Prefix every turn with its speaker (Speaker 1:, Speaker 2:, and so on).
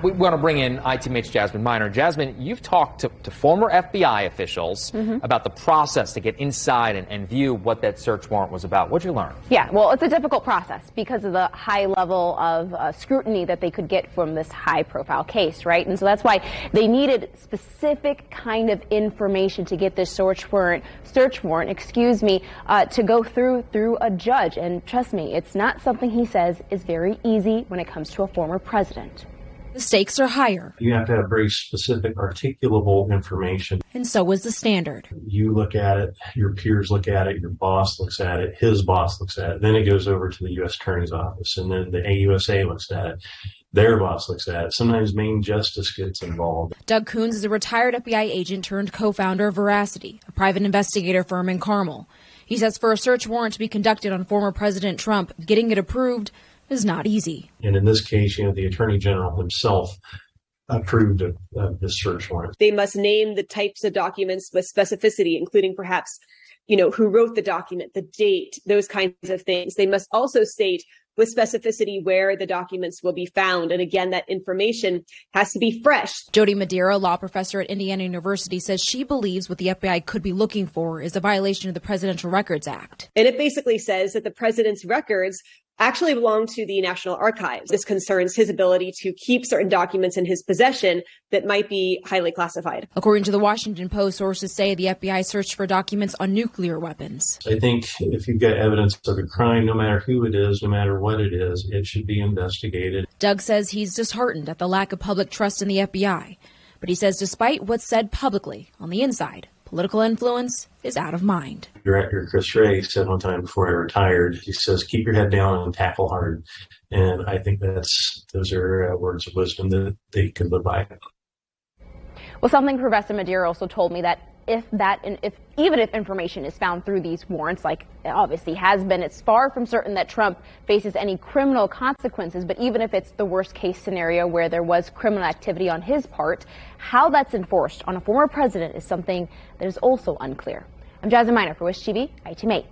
Speaker 1: we want to bring in ITMH's Jasmine Miner. Jasmine, you've talked to former FBI officials about the process to get inside and view what that search warrant was about. What'd you learn?
Speaker 2: Yeah, well, it's a difficult process because of the high level of scrutiny that they could get from this high-profile case, right? And so that's why they needed specific kind of information to get this search warrant, to go through a judge. And trust me, it's not something he says is very easy when it comes to a former president.
Speaker 3: The stakes are higher.
Speaker 4: You have to have very specific, articulable information.
Speaker 3: And so is the standard.
Speaker 4: You look at it, your peers look at it, your boss looks at it, his boss looks at it. Then it goes over to the U.S. Attorney's Office, and then the AUSA looks at it. Their boss looks at it. Sometimes Maine Justice gets involved.
Speaker 3: Doug Coons is a retired FBI agent turned co-founder of Veracity, a private investigator firm in Carmel. He says for a search warrant to be conducted on former President Trump, getting it approved is not easy.
Speaker 4: And in this case, the Attorney General himself approved of this search warrant.
Speaker 5: They must name the types of documents with specificity, including perhaps, who wrote the document, the date, those kinds of things. They must also state with specificity where the documents will be found. And again, that information has to be fresh.
Speaker 3: Jody Madeira, law professor at Indiana University, says she believes what the FBI could be looking for is a violation of the Presidential Records Act.
Speaker 5: And it basically says that the president's records actually belong to the National Archives. This concerns his ability to keep certain documents in his possession that might be highly classified.
Speaker 3: According to the Washington Post, sources say the FBI searched for documents on nuclear weapons.
Speaker 4: I think if you've got evidence of a crime, no matter who it is, no matter what it is, it should be investigated.
Speaker 3: Doug says he's disheartened at the lack of public trust in the FBI. But he says despite what's said publicly, on the inside, political influence is out of mind.
Speaker 4: Director Chris Wray said one time before I retired, he says, keep your head down and tackle hard. And I think those are words of wisdom that they could live by.
Speaker 2: Well, something Professor Madeira also told me that even if information is found through these warrants, like it obviously has been, it's far from certain that Trump faces any criminal consequences. But even if it's the worst case scenario where there was criminal activity on his part, how that's enforced on a former president is something that is also unclear. I'm Jasmine Miner for Wish TV, ITV.